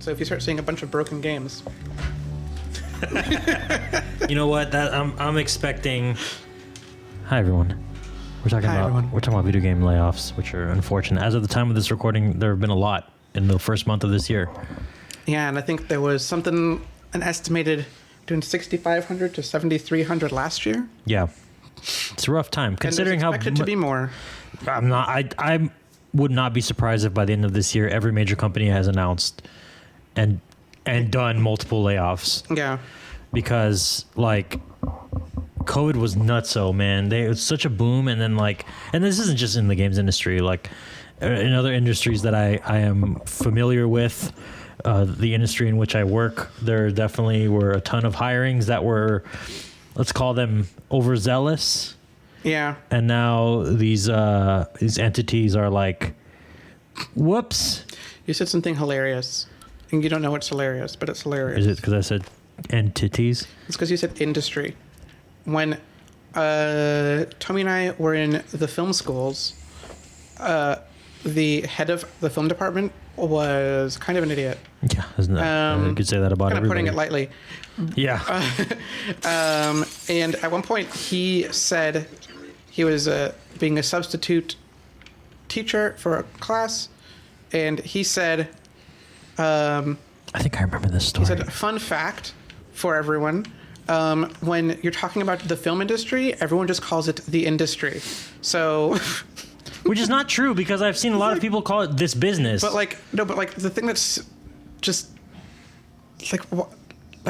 So if you start seeing a bunch of broken games, You know what? That I'm expecting. Hi everyone. We're talking about video game layoffs, which are unfortunate. As of the time of this recording, there have been a lot in the first month of this year. yeah, and I think there was an estimated between 6,500 to 7,300 last year. Yeah, it's a rough time considering how expected to be more. I would not be surprised if by the end of this year, every major company has announced and done multiple layoffs. Yeah, because like COVID was nutso, man. It was such a boom, and then and this isn't just in the games industry, like in other industries that I am familiar with, the industry in which I work, there definitely were a ton of hirings that were, let's call them overzealous. yeah. And now these entities are like, whoops. You said something hilarious, and you don't know what's hilarious, but it's hilarious. Is it because I said entities? It's because you said industry. When Tommy and I were in the film schools, the head of the film department was kind of an idiot. Yeah, isn't that? You could say that about kind of everybody. putting it lightly. Yeah. And at one point, he said he was being a substitute teacher for a class, and he said, I think I remember this story. he said, fun fact for everyone, when you're talking about the film industry, everyone just calls it the industry. So... Which is not true, because I've seen a lot of people call it this business. But the thing that's just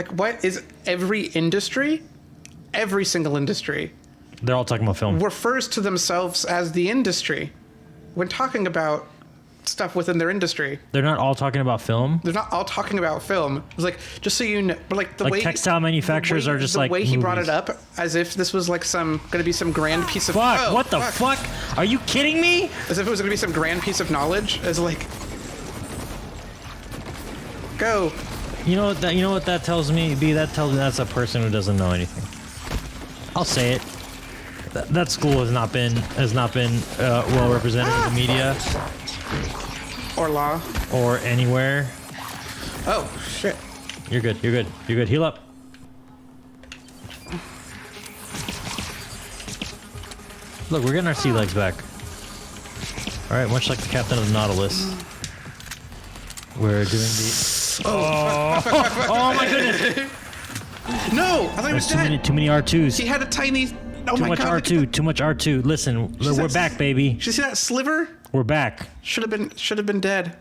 what is every industry? Every single industry They're all talking about film. refers to themselves as the industry when talking about stuff within their industry. They're not all talking about film. They're not all talking about film. It's like, just so you know, but like the Like way textile manufacturers are just the like way he brought movies. it up as if this was like going to be some grand piece of Fuck! oh, What the fuck? Are you kidding me? As if it was going to be some grand piece of knowledge. As like, go. You know what that tells me? That tells me that's a person who doesn't know anything. I'll say it. That school has not been well represented in the media Or law. or anywhere. Oh, shit. You're good. You're good. You're good. Heal up. Look, we're getting our sea legs back. All right, much like the captain of the Nautilus, we're doing the. Oh my goodness! No! I thought he was There's dead. too many R2s. He had a tiny... Oh Too my much god. R2. Too much R2. Listen, we're back, baby. Did you see that sliver? We're back. Should have been dead.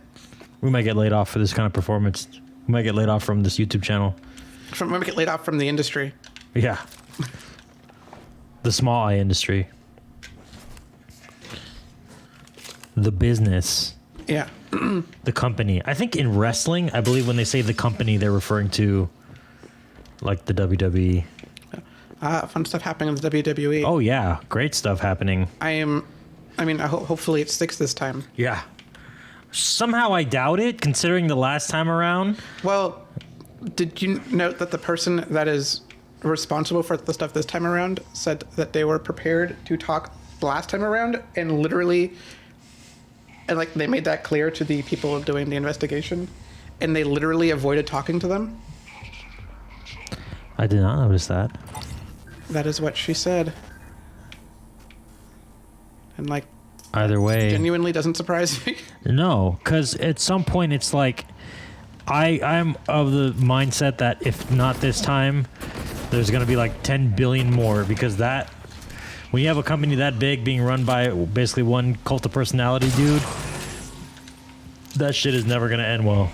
We might get laid off for this kind of performance. We might get laid off from this YouTube channel. Might get laid off from the industry. Yeah. The small eye industry. The business. Yeah. The company. I think in wrestling, I believe when they say the company, they're referring to like the WWE. Fun stuff happening in the WWE. Oh yeah, great stuff happening. Hopefully it sticks this time. Yeah. Somehow I doubt it, considering the last time around. Well, did you note that the person that is responsible for the stuff this time around said that they were prepared to talk the last time around, and literally, and like they made that clear to the people doing the investigation, and they literally avoided talking to them? I did not notice that. That is what she said. And like, Either way. genuinely doesn't surprise me. No, because at some point it's like, I'm of the mindset that if not this time, there's going to be like 10 billion more, because that, when you have a company that big being run by basically one cult of personality dude, that shit is never going to end well.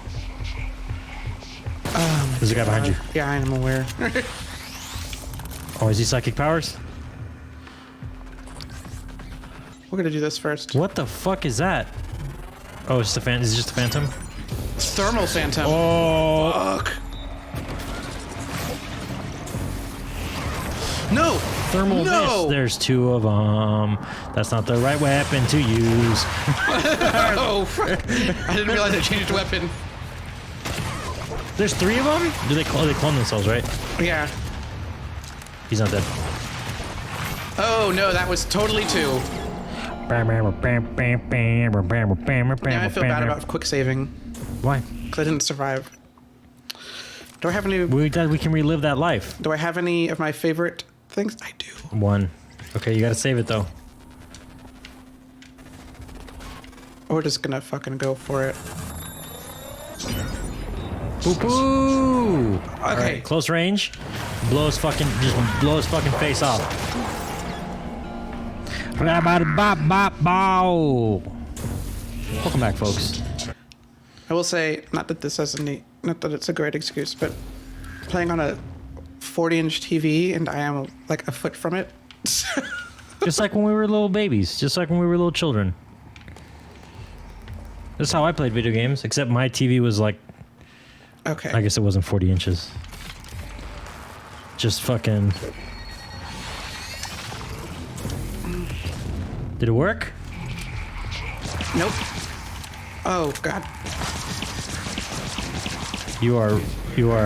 There's a guy behind you. Yeah, I am aware. Oh, is he psychic powers? We're gonna do this first. What the fuck is that? Oh, it's just a fan. Is it just a phantom? Thermal phantom. Oh, Fuck. No. thermal No. mist. There's two of them. That's not the right weapon to use. Oh, fuck. I didn't realize I changed weapon. There's three of them? Do they clone themselves, right? Yeah. He's not dead. Oh no, that was totally two. Now Now I feel bad about quick saving. Why? because I didn't survive. Do I have any? We can relive that life. Do I have any of my favorite things? I do. One. Okay, you gotta save it though. We're just gonna fucking go for it. Boo! Okay. Alright, close range. Just blow his fucking face off. Welcome back, folks. I will say, not that it's a great excuse, but playing on a 40-inch TV and I am like a foot from it. Just like when we were little babies. Just like when we were little children. That's how I played video games, except my TV was like, Okay. I guess it wasn't 40 inches. Just fucking... Did it work? Nope. Oh God. You are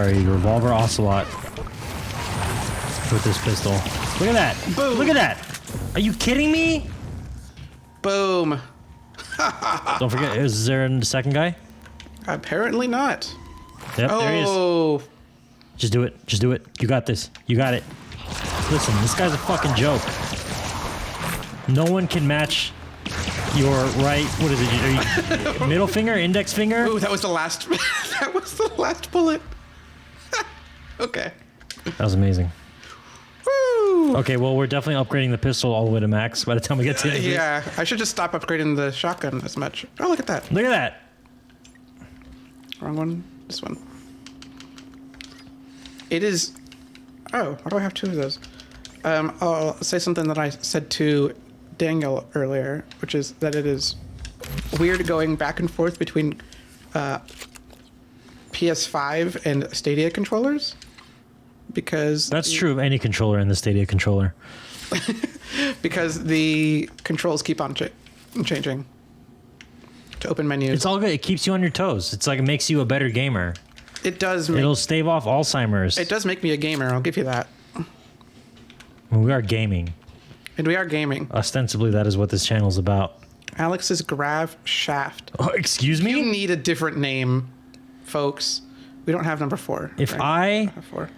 a revolver ocelot with this pistol. Look at that! Boom. Look at that! Are you kidding me? Boom. Don't forget, is there a second guy? Apparently not. Yep, there he is. Oh. Just do it. Just do it. You got this. You got it. Listen, this guy's a fucking joke. No one can match your right. What is it? Middle finger, index finger. Ooh, that was the last. That was the last bullet. Okay. That was amazing. Woo. Okay, well, we're definitely upgrading the pistol all the way to max by the time we get to the end. Yeah, I should just stop upgrading the shotgun as much. Oh, look at that. Look at that. Wrong one. This one. It is. Oh, why do I have two of those? I'll say something that I said to Daniel earlier, which is that it is weird going back and forth between PS5 and Stadia controllers, because That's true of any controller in the Stadia controller. because the controls keep on changing to open menus. It's all good. It keeps you on your toes. It's like it makes you a better gamer. It does. It'll stave off Alzheimer's. It does make me a gamer. I'll give you that. We are gaming. And we are gaming. Ostensibly, that is what this channel is about. Alex's Grav Shaft. Oh, excuse You me? need a different name, folks. We don't have number 4. If right? Have 4.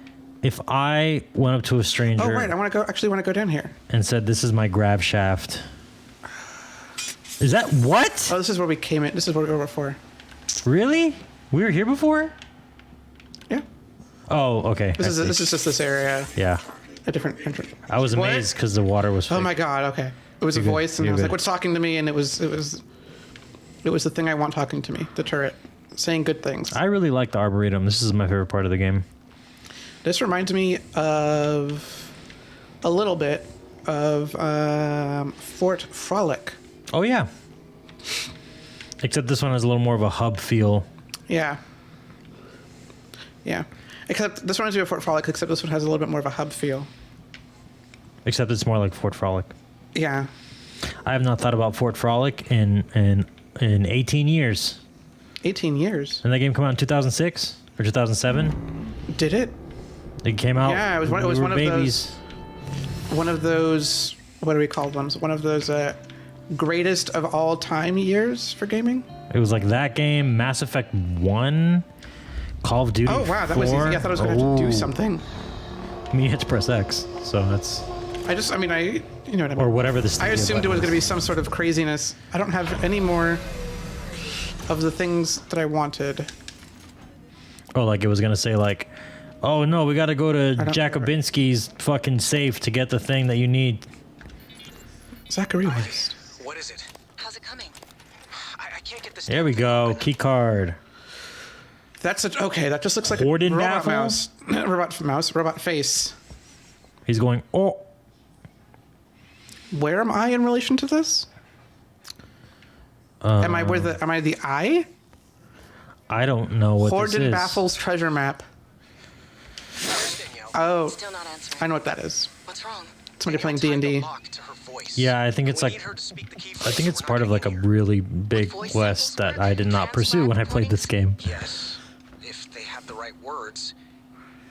I went up to a stranger Oh right, I want to go down here. and said, "This is my grab shaft." Is that what? Oh, this is where we came in. This is where we were before. Really? We were here before? Yeah. Oh, okay. This I is see. just this area. Yeah. A different entrance. I was What? amazed because the water was. Oh fake. my god. Okay. It was You're a good. voice, and You're I was good. like, "What's talking to me?" And it was the thing I want talking to me. The turret, saying good things. I really like the arboretum. This is my favorite part of the game. This reminds me of a little bit of Fort Frolic. Oh yeah. Except this one has a little more of a hub feel. Yeah. Yeah. Except this reminds me of Fort Frolic, except this one has a little bit more of a hub feel. Except it's more like Fort Frolic. Yeah. I have not thought about Fort Frolic in 18 years. 18 years. And that game come out in 2006 or 2007. Did it? It came out. Yeah, it was one, when it was we one were of babies. one of those, what do we call them? One of those greatest of all time years for gaming. It was like that game, Mass Effect 1, Call of Duty. Oh wow, that 4. was easy. I thought I was going to have to do something. I mean, you had to press X, so that's. You know what I mean. Or whatever the. I assumed it was going to be some sort of craziness. I don't have any more of the things that I wanted. Oh, like it was gonna say like, oh no, we got to go to don't Jakobinski's fucking safe to get the thing that you need. Zachary West. What is it? How's it coming? I can't get this. There we go, key card. That's okay. That just looks like Warden a robot Daffel? mouse. Robot face. He's going. Oh, Where am I in relation to this? Am I the eye? I don't know what Horden this is. Baffles treasure map. Danielle, Oh, Still not answering. I know what that is. What's wrong? Somebody playing tied the D&D. lock to her voice. Yeah, I think it's We like. need her to speak the key I think phrase, it's we're part not of like a getting really big voice quest samples that I did not pursue when I played this game. it. Yes, if they have the right words,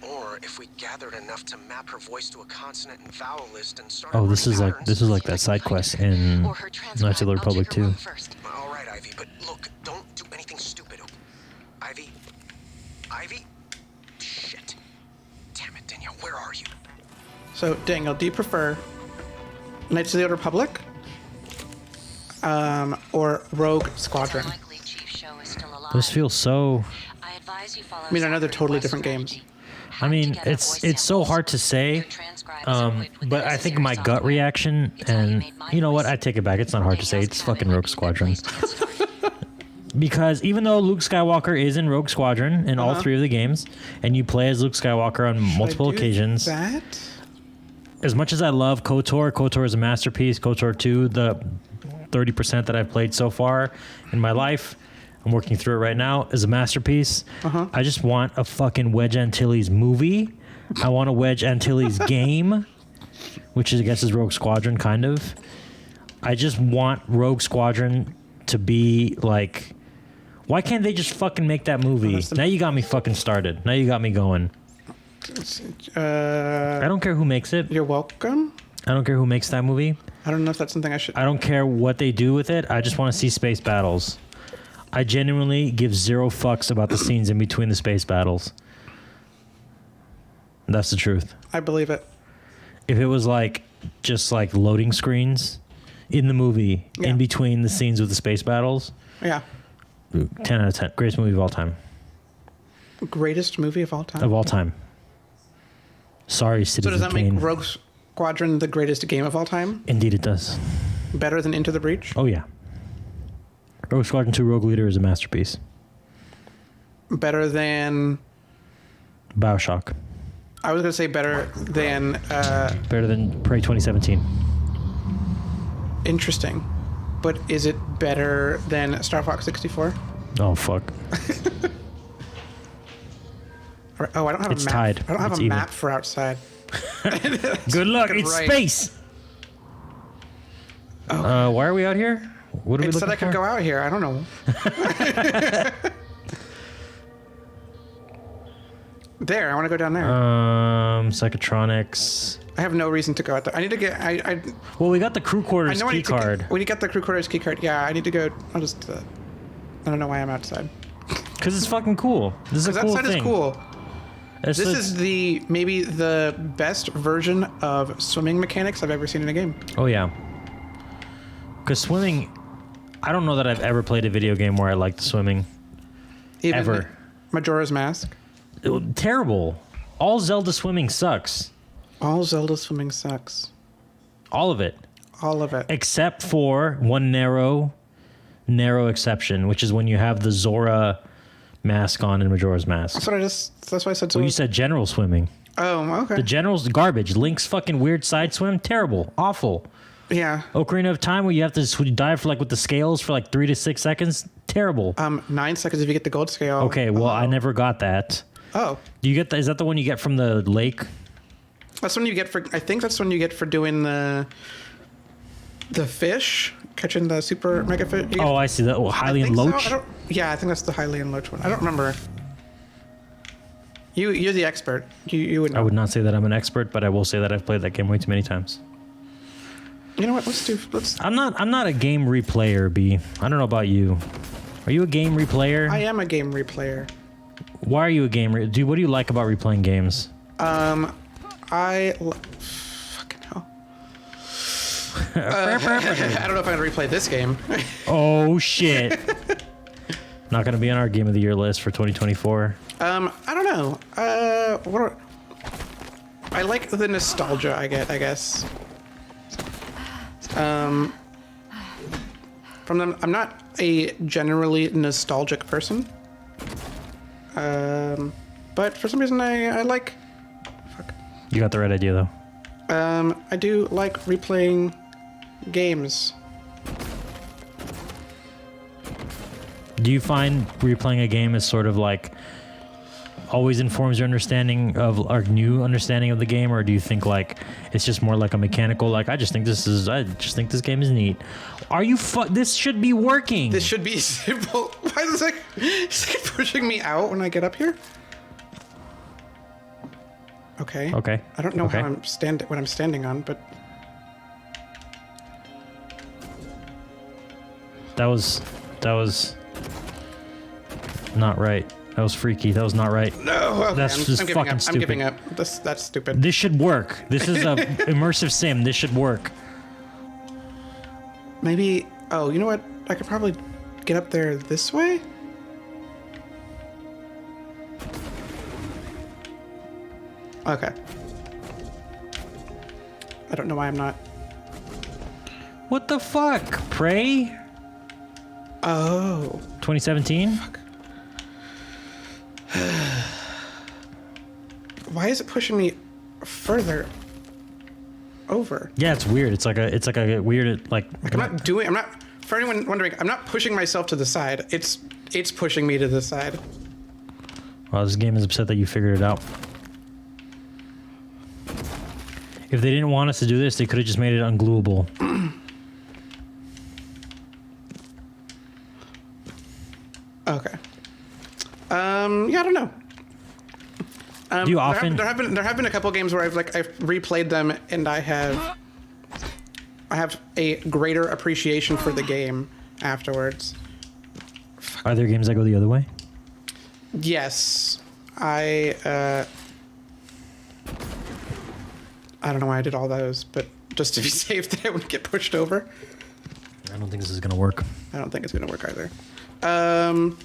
or if we gathered enough to map her voice to a consonant and vowel list and start. Oh, this learning is like patterns. this is like that side quest in Or her transcribe. Knights of the I'll Republic check her room 2. first. All right, Ivy, but look, don't do anything stupid. Ivy? Ivy? Shit. Damn it, Danielle, where are you? So, Daniel, do you prefer Knights of the Old Republic or Rogue Squadron? Those feel so. I mean, I know they're totally different games. I mean, it's so hard to say, but I think my gut reaction, and you know what, I take it back. It's not hard to say. It's fucking Rogue Squadron. Because even though Luke Skywalker is in Rogue Squadron in all three of the games, and you play as Luke Skywalker on multiple occasions, That? as much as I love KOTOR is a masterpiece. KOTOR 2, the 30% that I've played so far in my life, I'm working through it right now, is a masterpiece. I just want a fucking Wedge Antilles movie. I want a Wedge Antilles game, which is, I guess, is Rogue Squadron, kind of. I just want Rogue Squadron to be like... Why can't they just fucking make that movie? Now you got me fucking started. Now you got me going. I don't care who makes it. You're welcome. I don't care who makes that movie. I don't know if that's something I should... I don't care what they do with it. I just want to see space battles. I genuinely give zero fucks about the scenes in between the space battles. That's the truth. I believe it. If it was like just like loading screens in the movie in between the scenes with the space battles, Yeah. 10 out of 10. Greatest movie of all time. Greatest movie of all time? Of all time. Sorry, So Citizen does that Kane. make Rogue Squadron the greatest game of all time? Indeed it does. Better than Into the Breach? Oh yeah. Rogue Squadron 2 Rogue Leader is a masterpiece. Better than... BioShock. I was going to say better than... Better than Prey 2017. Interesting. But is it better than Star Fox 64? Oh fuck. Oh, I don't have It's a map. tied. I don't have It's a even. map for outside. Good luck. fucking It's right. space. Why are we out here? What are we It looking said I could for? go out here. I don't know. There, I want to go down there. Psychotronics. I have no reason to go out there. I need to get... I Well, we got the crew quarters know I key need to card. we need to get the crew quarters key card. Yeah, I need to go... I'll just... I don't know why I'm outside. Because it's fucking cool. This is a Because cool outside thing. is cool. It's This the- is maybe the best version of swimming mechanics I've ever seen in a game. Oh, yeah. Because swimming... I don't know that I've ever played a video game where I liked swimming. Even Ever. Majora's Mask. Terrible. All Zelda swimming sucks. All Zelda swimming sucks. All of it. All of it. Except for one narrow exception, which is when you have the Zora mask on in Majora's Mask. That's why I said so. Well, you said general swimming. Oh, okay. The general's garbage. Link's fucking weird side swim, terrible, awful. Yeah. Ocarina of Time, where you have to dive for like with the scales for like 3 to 6 seconds, terrible. 9 seconds if you get the gold scale. Okay, well I never got that. Oh. Do you get that? Is that the one you get from the lake? That's when you get for... I think that's when you get for doing the fish, catching the super mega fish. Oh, I see that. Oh, Hylian Loach. Yeah, I think that's the Hylian Loach one. I don't remember. You're the expert. You would know. I would not say that I'm an expert, but I will say that I've played that game way too many times. You know what? Let's. I'm not a game replayer, B. I don't know about you. Are you a game replayer? I am a game replayer. Why are you a game dude? What do you like about replaying games? Fucking hell. I don't know if I'm gonna replay this game. Oh shit. Not gonna be on our game of the year list for 2024. I don't know. I like the nostalgia I get, I guess. From them, I'm not a generally nostalgic person. But for some reason I like... Fuck. You got the right idea though. I do like replaying games. Do you find replaying a game is sort of like always informs your understanding of our new understanding of the game, or do you think like it's just more like a mechanical, like I just think this game is neat? Are you this should be working. This should be simple. Why is it pushing me out when I get up here? Okay. Okay. I don't know Okay. how what I'm standing on, but That was not right. That was freaky. That was not right. No, okay, That's just giving fucking up. stupid. I'm giving up. That's stupid. This should work. This is a immersive sim. This should work. Maybe. Oh, you know what? I could probably get up there this way. Okay. I don't know why I'm not. What the fuck? Prey? Oh. 2017? Fuck. Why is it pushing me further over? Yeah, it's weird. It's like a weird like. I'm not. For anyone wondering, I'm not pushing myself to the side. It's pushing me to the side. Well, this game is upset that you figured it out. If they didn't want us to do this, they could have just made it unglueable. Okay. Yeah, I don't know. Do you often? There have been a couple games where I've replayed them and I have a greater appreciation for the game afterwards. Are there games that go the other way? Yes, I don't know why I did all those, but just to be safe that I wouldn't get pushed over. I don't think this is gonna work. I don't think it's gonna work either. Oh.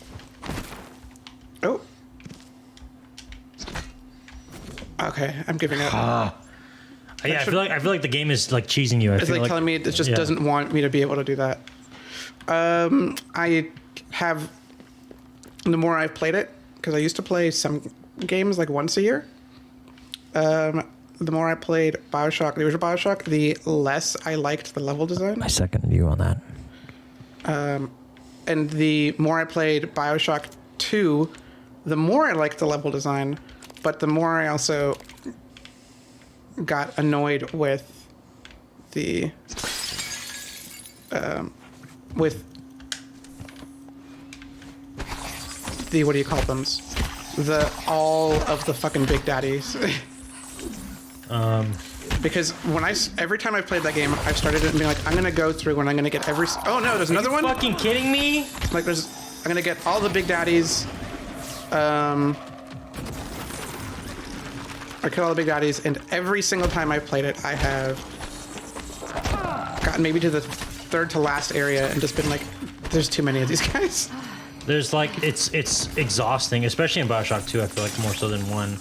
Okay, I'm giving up. Yeah, I feel like the game is like cheesing you. It's like telling me it just doesn't want me to be able to do that. I have, the more I've played it, because I used to play some games like once a year. The more I played Bioshock, the original Bioshock, the less I liked the level design. I second you on that. And the more I played Bioshock 2, the more I liked the level design, but the more I also got annoyed with the what do you call them? All of the fucking big daddies. Because every time I've played that game, I've started it and being like, I'm gonna go through and I'm gonna get every. Oh no, there's another one. Fucking kidding me? Like I'm gonna get all the big daddies. I kill all the big daddies, and every single time I've played it, I have gotten maybe to the third to last area and just been like, there's too many of these guys. There's like it's exhausting, especially in Bioshock 2. I feel like more so than 1.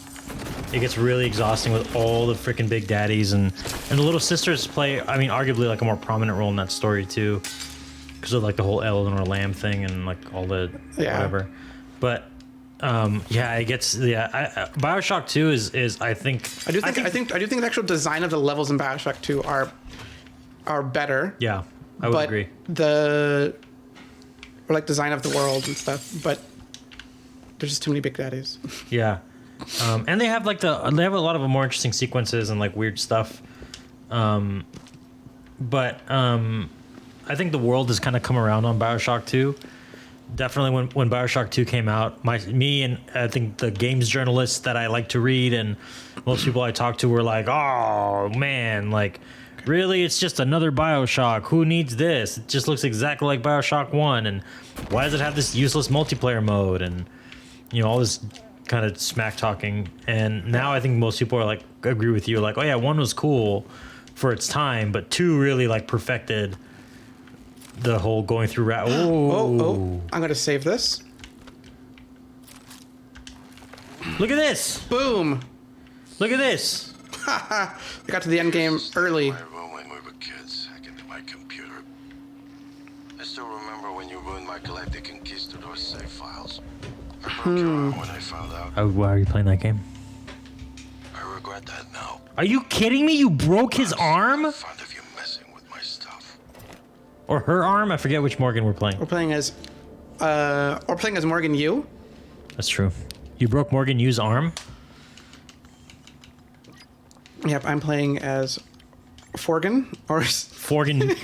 It gets really exhausting with all the freaking big daddies, and the little sisters play, I mean, arguably like a more prominent role in that story too, because of like the whole Eleanor Lamb thing and like all the whatever. But yeah, it gets Bioshock 2 is I think I do think the actual design of the levels in Bioshock 2 are better. Yeah, I would agree. Or like design of the world and stuff, but there's just too many big daddies. Yeah. And they have they have a lot of more interesting sequences and like weird stuff. But I think the world has kind of come around on Bioshock 2. Definitely when Bioshock 2 came out, me and I think the games journalists that I like to read and most people I talk to were like, oh man, like really, it's just another Bioshock. Who needs this? It just looks exactly like Bioshock 1. And why does it have this useless multiplayer mode? And, you know, all this kind of smack talking. And now I think most people are like, agree with you. Like, oh yeah, 1 was cool for its time, but 2 really like perfected the whole going through. Oh, I'm going to save this. Look at this. Boom. Look at this. I got to the end game early. My room when we were kids, hacked into my computer. I still remember when you ruined my galactic conquistador save files. I broke your arm when I found out. Why are you playing that game? I regret that now. Are you kidding me? You broke his arm? I'm fond of you messing with my stuff. Or her arm? I forget which Morgan we're playing. We're playing as Morgan Yu. That's true. You broke Morgan Yu's arm? Yep, I'm playing as Forgan or Forgan.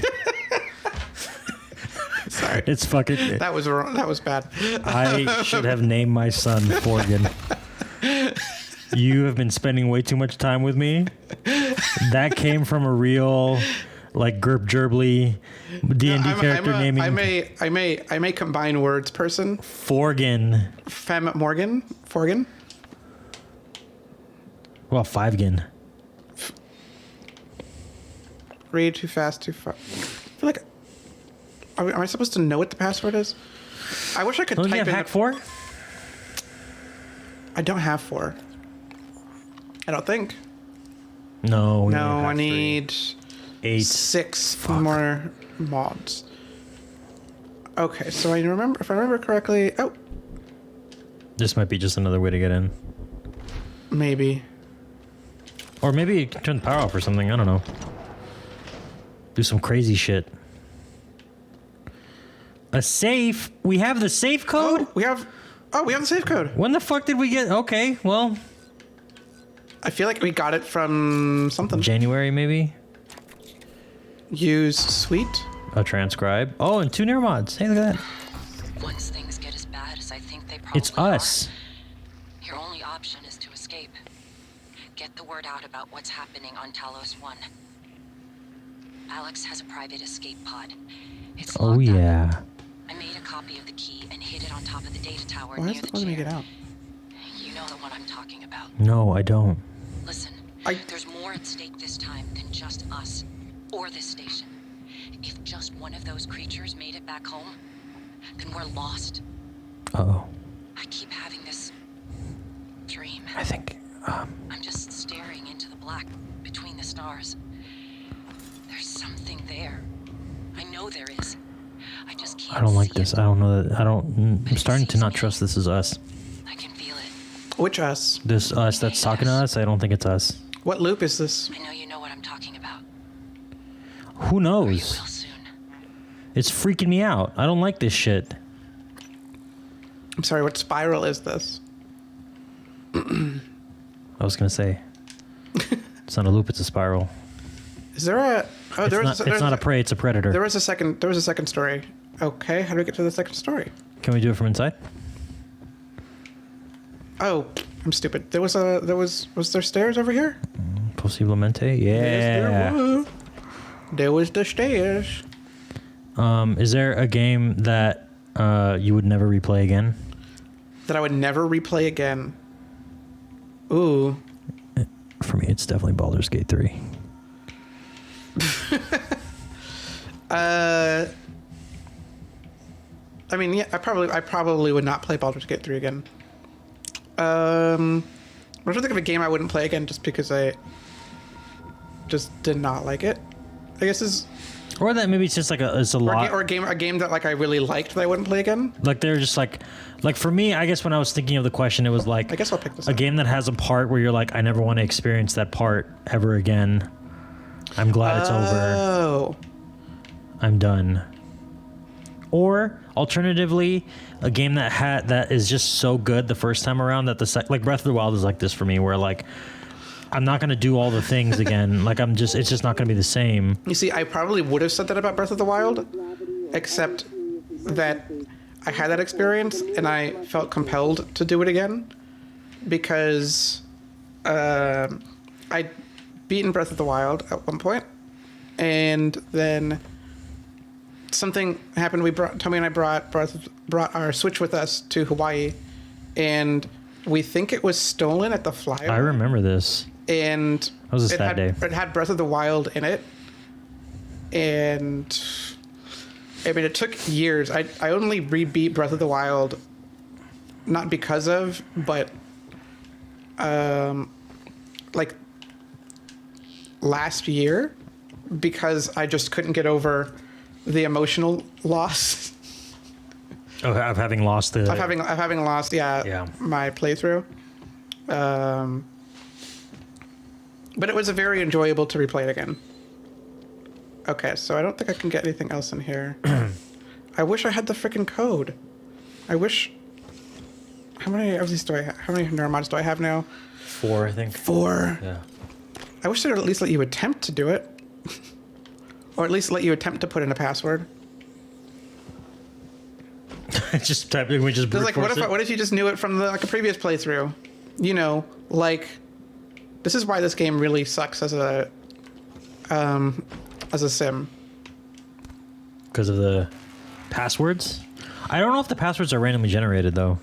sorry. It's fucking. That was wrong. That was bad. I should have named my son Forgan. You have been spending way too much time with me. That came from a real, like, gerb gerbly D&D character naming. I may combine words. Person. Forgan. Fem Morgan. Forgan. Well, Fivegan. Read too fast, too far. I feel like. Am I supposed to know what the password is? I wish I could Don't type you have in. hack 4? I don't have 4. I don't think. No. we No, have I hack 3. need 8. 6 more mods. Okay, so I remember. If I remember correctly, oh, This might be just another way to get in. maybe. Or maybe you can turn the power off or something. I don't know. Do some crazy shit. A safe? We have the safe code? Oh, we have the safe code. When the fuck did we get... Okay, well... I feel like we got it from something. January, maybe? Use suite. A transcribe. Oh, and 2 near mods. Hey, look at that. Once things get as bad as I think they probably It's us. are, your only option is to escape. Get the word out about what's happening on Talos 1. Alex has a private escape pod. It's Oh, locked up. yeah. I made a copy of the key and hid it on top of the data tower Why near is the it letting me chair. get out? You know the one I'm talking about. No, I don't. Listen, I- there's more at stake this time than just us or this station. If just one of those creatures made it back home, then we're lost. Uh-oh. I keep having this dream. I think... I'm just staring into the black between the stars. There's something there. I know there is. I just can't I don't like see this. it. I don't know that... I don't... I'm starting to not trust this is us. I can feel it. Which us? This us that's talking to us, I don't think it's us. What loop is this? I know you know what I'm talking about. Who Or you knows? will soon. It's freaking me out. I don't like this shit. I'm sorry. What spiral is this? I was gonna say. It's not a loop, it's a spiral. Is there a? Oh, It's there not, was. it's not a prey, it's a predator. There was a second. There was a second story. Okay, how do we get to the second story? Can we do it from inside? Oh, I'm stupid. There was a. There was. Was there stairs over here? Posiblemente? Yeah. Yes, there was. There was the stairs. Is there a game that you would never replay again? That I would never replay again. Ooh. For me, it's definitely Baldur's Gate 3. I mean, yeah, I probably would not play Baldur's Gate 3 again. I'm trying to think of a game I wouldn't play again just because I just did not like it. I guess is Or that maybe it's just like it's a or, lot. a game that like I really liked that I wouldn't play again. Like they're just like for me, I guess when I was thinking of the question, it was like I guess I'll pick this a up. game that has a part where you're like, I never want to experience that part ever again. I'm glad it's over. Oh, I'm done. Or alternatively, a game that is just so good the first time around that like Breath of the Wild is like this for me, where like I'm not gonna do all the things again. Like it's just not gonna be the same. you see, I probably would have said that about Breath of the Wild, except that I had that experience and I felt compelled to do it again because I'd beaten Breath of the Wild at one point, and then something happened. Tommy and I brought our Switch with us to Hawaii, and we think it was stolen at the flyover. I remember this. And That was a sad day. It had Breath of the Wild in it, and I mean, it took years. I only re-beat Breath of the Wild, not because of, but like last year, because I just couldn't get over the emotional loss Of having lost the. of having lost Yeah. my playthrough. But it was a very enjoyable to replay it again. Okay, so I don't think I can get anything else in here. I wish I had the freaking code. I wish. How many of these do I have? How many neuromods do I have now? 4, I think. 4. Yeah. I wish they'd at least let you attempt to do it. Or at least let you attempt to put in a password. Just type it. We just brute Like, force it. what if you just knew it from a previous playthrough? You know, like, this is why this game really sucks as a sim. because of the passwords. I don't know if the passwords are randomly generated though.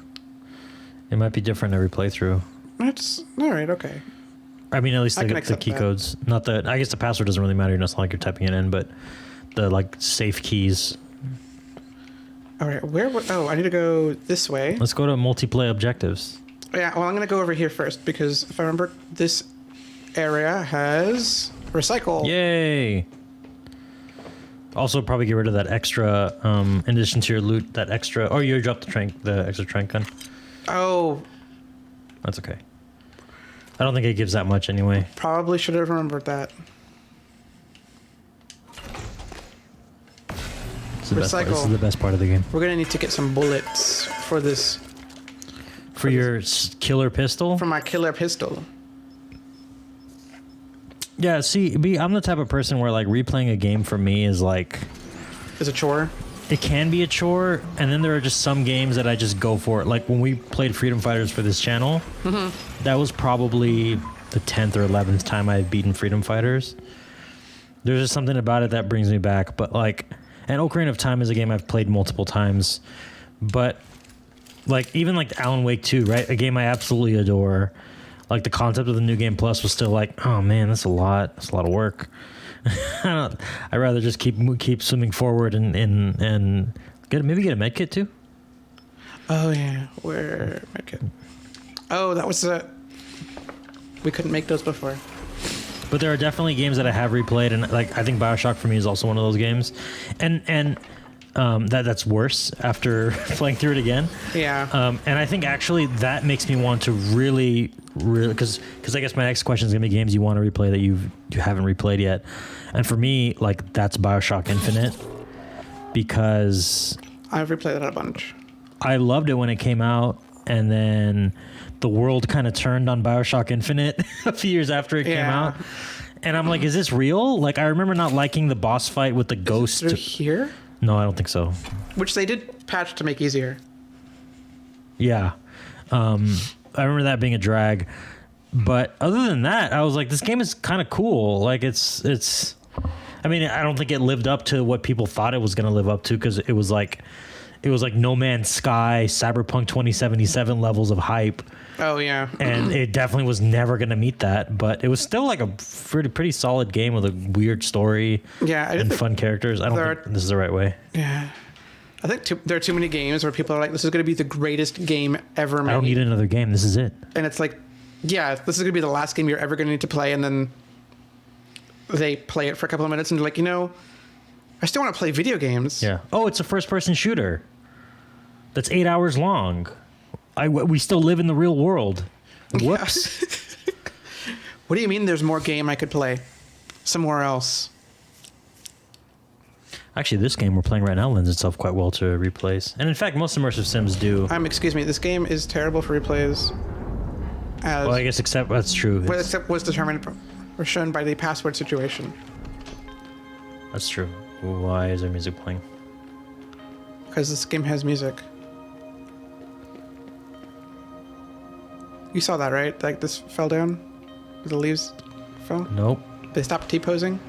It might be different every playthrough. That's all right. Okay. I mean, at least I can the accept key that. codes. Not the. I guess the password doesn't really matter. It's not like you're typing it in, but the like safe keys. All right. Oh, I need to go this way. Let's go to multiplayer objectives. Yeah. Well, I'm gonna go over here first because if I remember, this area has recycle. Yay! Also, probably get rid of that extra. In addition to your loot, that extra. Oh, you dropped the extra trank gun. Oh, That's okay. I don't think it gives that much anyway. probably should have remembered that. This is the best part. This Recycle. is the best part of the game. We're gonna need to get some bullets for this, For your killer pistol. for my killer pistol. Yeah. See, I'm the type of person where like replaying a game for me is like. Is a chore. It can be a chore, and then there are just some games that I just go for it. Like when we played Freedom Fighters for this channel, that was probably the 10th or 11th time I had beaten Freedom Fighters. There's just something about it that brings me back. But like, and Ocarina of Time is a game I've played multiple times. But like, even like Alan Wake 2, right? A game I absolutely adore. Like the concept of the New Game Plus was still like, oh man, that's a lot. That's a lot of work. I'd rather just keep swimming forward and maybe get a med kit too. Oh yeah, where okay. Oh, that was we couldn't make those before. But there are definitely games that I have replayed, and like I think BioShock for me is also one of those games, and that's worse after playing through it again. Yeah. And I think actually that makes me want to really because I guess my next question is gonna be games you want to replay that you haven't replayed yet, and for me like that's BioShock Infinite because I've replayed that a bunch. I loved it when it came out, and then the world kind of turned on BioShock Infinite a few years after it came Yeah. out, and I'm like, is this real? Like I remember not liking the boss fight with the ghost. Through here, No, I don't think so. which they did patch to make easier. Yeah. I remember that being a drag. But other than that, I was like, this game is kind of cool. Like it's I mean, I don't think it lived up to what people thought it was going to live up to because it was like No Man's Sky, Cyberpunk 2077 levels of hype. Oh yeah. And it definitely was never going to meet that, but it was still like a pretty solid game with a weird story Yeah, I did and think fun characters. I don't there think this is the right way. Yeah. I think there are too many games where people are like, this is going to be the greatest game ever made. I don't need another game. This is it. And it's like, yeah, this is going to be the last game you're ever going to need to play. And then they play it for a couple of minutes and they're like, I still want to play video games. Yeah. Oh, it's a first-person shooter. That's 8 hours long. We still live in the real world. Whoops. What do you mean there's more game I could play somewhere else? Actually, this game we're playing right now lends itself quite well to replays. And in fact, most immersive sims do. Excuse me, this game is terrible for replays. Well, I guess that's true. But except was determined or shown by the password situation. That's true. Why is there music playing? Because this game has music. You saw that, right? Like this fell down? The leaves fell? Nope. They stopped T-posing?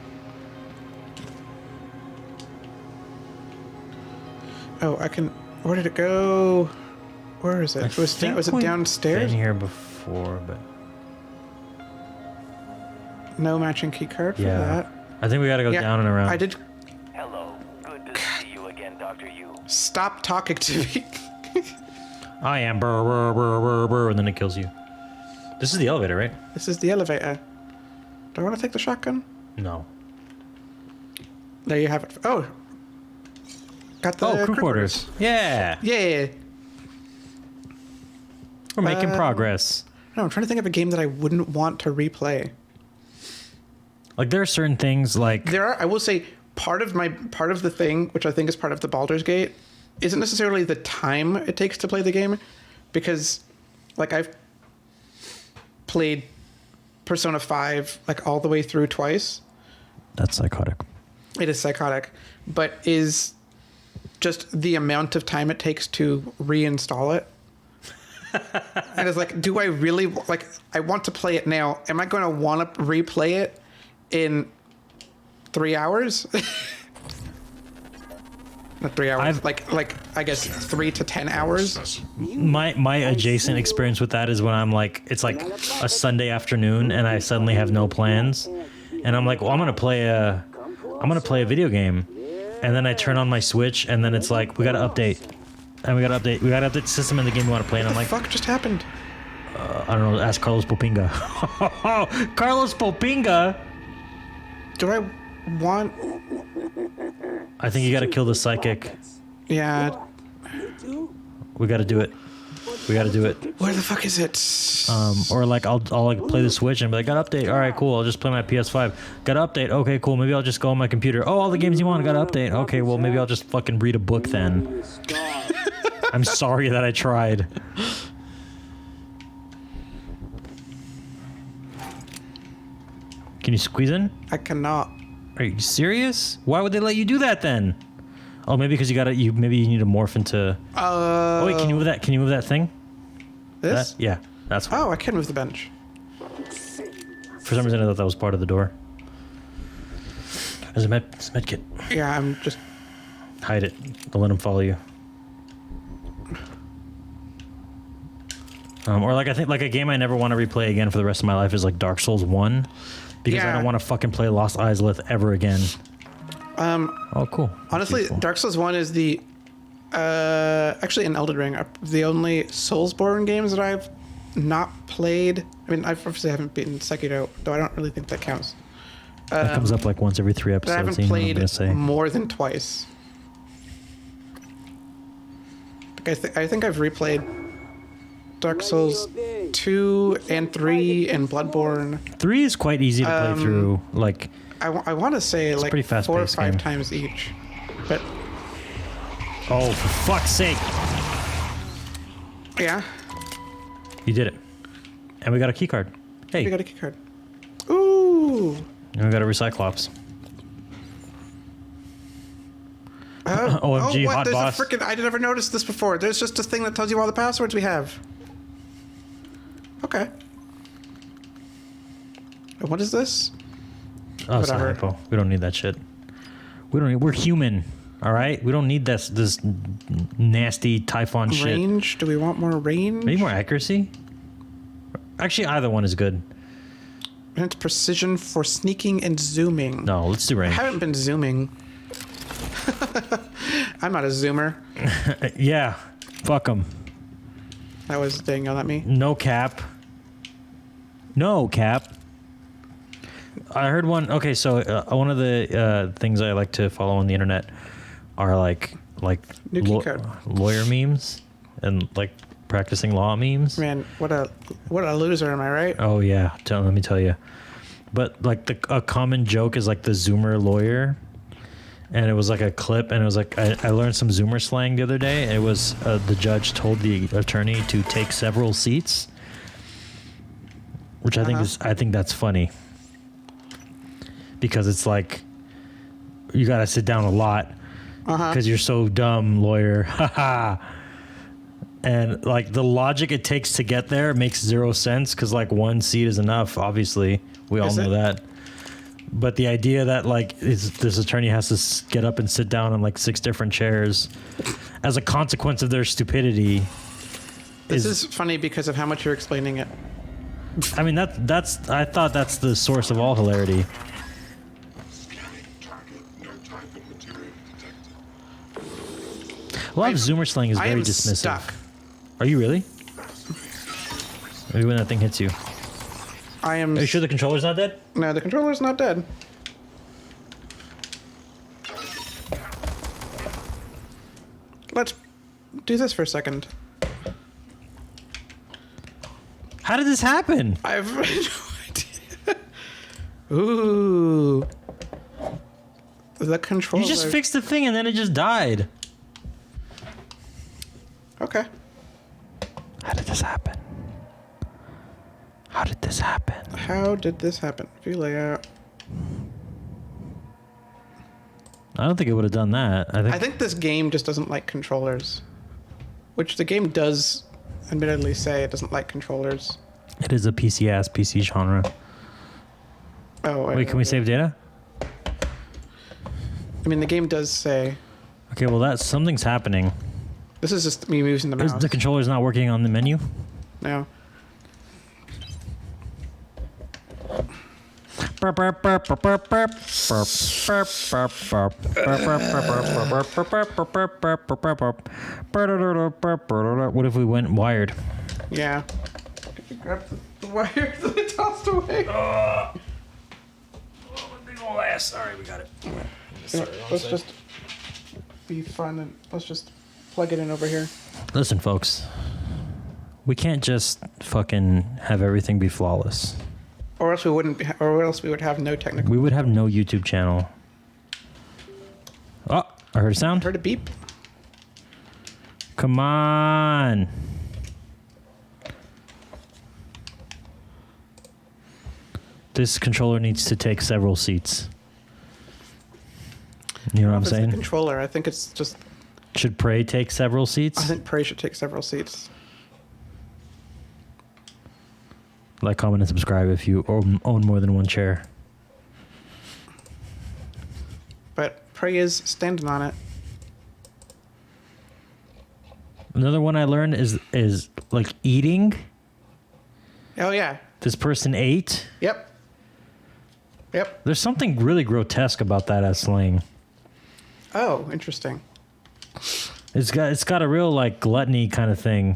Oh, I can... Where did it go? Where is it? Was it we've downstairs? Been here before, but No matching key card for yeah. that. I think we gotta go Yeah, down and around. I did... Hello. Good to see you again, Dr. Yu. Stop talking to me. I am brr, brr, brr, brr, brr, and then it kills you. This is the elevator, right? This is the elevator. Do I want to take the shotgun? No. There you have it. Oh. Got the Crew quarters. Yeah. Yeah. We're making progress. No, I'm trying to think of a game that I wouldn't want to replay. Like there are certain things like There are, I will say, part of the thing, which I think is part of the Baldur's Gate, isn't necessarily the time it takes to play the game, because, like, I've played Persona 5 like all the way through twice. that's psychotic. It is psychotic, but is just the amount of time it takes to reinstall it. And it's like, do I really like? I want to play it now. Am I going to want to replay it in 3 hours? Not 3 hours. I've- like I guess 3 to 10 hours. My adjacent experience with that is when I'm like, it's like a Sunday afternoon and I suddenly have no plans, and I'm like, well, I'm gonna play a video game, and then I turn on my Switch and then it's like, we gotta update the system in the game we want to play, and I'm like, What the fuck just happened? I don't know, ask Carlos Popinga. Carlos Popinga. Do I want? I think you gotta kill the psychic. Yeah. We gotta do it. Where the fuck is it? Or like I'll like play the Switch and be like, got to update. All right, cool. I'll just play my PS5. Got to update. Okay, cool. Maybe I'll just go on my computer. Oh, all the games you want. Got to update. Okay, well maybe I'll just fucking read a book then. I'm sorry that I tried. Can you squeeze in? I cannot. Are you serious? Why would they let you do that then? Oh, maybe because maybe you need to morph into. Oh wait, can you move that? Can you move that thing? This? That? Yeah, that's. Oh, I can move the bench. For some reason, I thought that was part of the door. There's a med kit. Yeah, I'm just. Hide it. Don't let him follow you. Or like, I think like a game I never want to replay again for the rest of my life is like Dark Souls 1, because I Yeah. don't want to fucking play Lost Islith ever again. Oh, cool. Honestly, Beautiful. Dark Souls 1 is the. Actually, in Elden Ring, are the only Soulsborne games that I've not played. I mean, I obviously haven't beaten Sekiro, though I don't really think that counts. That comes up like once every 3 But I episodes. haven't You know what I'm played gonna say. more than twice. Like, I think I've replayed Dark Souls 2 and 3 and Bloodborne. 3 is quite easy to play through. Like, I want to say like pretty 4 or fast-paced 5 game. times each. But oh, for fuck's sake! yeah, You did it, and we got a key card. Hey, we got a key card. Ooh. and we got a Recyclops. what? OMG, hot There's boss. a freaking. I never noticed this before. There's just this thing that tells you all the passwords we have. Okay. And what is this? Oh, it's not Whatever. hypo. We don't need that shit. We're human, all right? We don't need this nasty Typhon shit. Range? Do we want more range? Maybe more accuracy? Actually, either one is good. And it's precision for sneaking and zooming. No, let's do I range. haven't been zooming. I'm not a zoomer. Yeah, fuck them. That was Daniel, not me. No cap. No cap. I heard one. Okay, so one of the things I like to follow on the internet are like New key card. lawyer memes and like practicing law memes. Man, what a loser, am I right? Oh yeah, let me tell you. But like a common joke is like the Zoomer lawyer, and it was like a clip, and it was like I learned some Zoomer slang the other day. And it was the judge told the attorney to take several seats, which I think that's funny, because it's like you gotta sit down a lot because you're so dumb, lawyer. Haha. And like the logic it takes to get there makes zero sense, because like one seat is enough. Obviously, we all Is know it? that. But the idea that like this attorney has to get up and sit down on like 6 different chairs as a consequence of their stupidity. This is funny because of how much you're explaining it. I mean, that's I thought that's the source of all hilarity. A lot of Zoomer slang is I very am dismissive. stuck. Are you really? Maybe when that thing hits you. I am. Are you sure the controller's not dead? No, the controller's not dead. Let's do this for a second. How did this happen? I have no idea. Ooh. The controller. You just fixed the thing and then it just died. Okay. How did this happen? How did this happen? How did this happen? View layout. I don't think it would have done that. I think this game just doesn't like controllers. Which the game does admittedly say it doesn't like controllers. it is a PC-ass PC genre. Oh, Wait, can we save data? I mean, the game does say. Okay, well something's happening. This is just me using the mouse. The controller's not working on the menu. No. What if we went wired? Yeah. Grab the wire that I tossed away. Big ol' ass. All right, we got it. Let's just be fun and let's just plug it in over here. Listen, folks. We can't just fucking have everything be flawless. Or else we wouldn't be, or else we would have no technical. We would have no YouTube channel. Oh, I heard a sound. Heard a beep. Come on. This controller needs to take several seats. You know what I'm It's the saying? controller. I think it's just. Should Prey take several seats? I think Prey should take several seats. Like, comment, and subscribe if you own more than one chair. But Prey is standing on it. Another one I learned is like eating. Oh yeah. This person ate. Yep. Yep. There's something really grotesque about that as slang. Oh, interesting. It's got a real like gluttony kind of thing.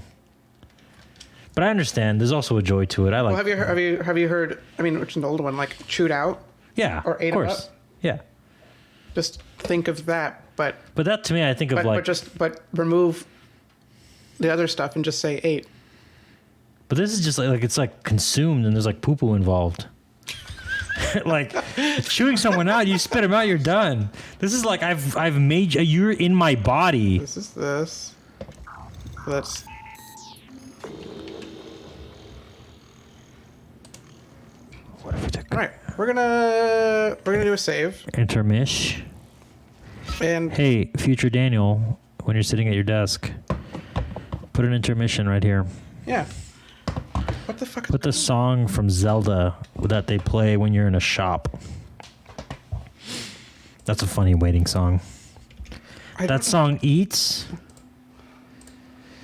But I understand. There's also a joy to it. I like. Well, have you heard? I mean, which is an old one, like chewed out. Yeah, or ate of 'em course. up? Yeah, Just think of that, but that to me, I think of like. but remove the other stuff and just say ate. But this is just like it's like consumed and there's like poo poo involved. Like chewing someone out, you spit them out, you're done. This is like I've made you're in my body. This is this. So that's. What if we took All right, we're gonna do a save intermish? and Hey, future Daniel, when you're sitting at your desk, put an intermission right here. yeah. What the fuck? Is Put the song from Zelda that they play when you're in a shop. That's a funny waiting song. That song Eats.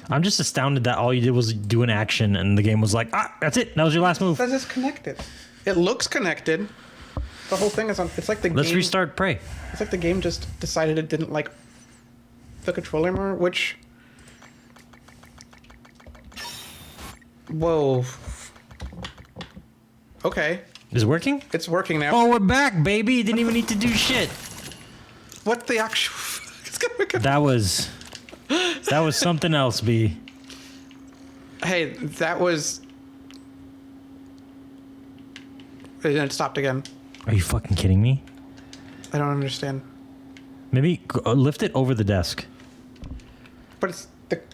I'm just astounded that all you did was do an action and the game was like, that's it. That was your last move. That is connected. It looks connected. The whole thing is on. It's like the Let's game. restart Prey. It's like the game just decided it didn't like the controller more, which. Whoa. Okay. Is it working? It's working now. Oh, we're back, baby. You didn't even need to do shit. What the actual? It's gonna make a... That was something else, B. Hey, that was. And it stopped again. Are you fucking kidding me? I don't understand. Maybe lift it over the desk. But it's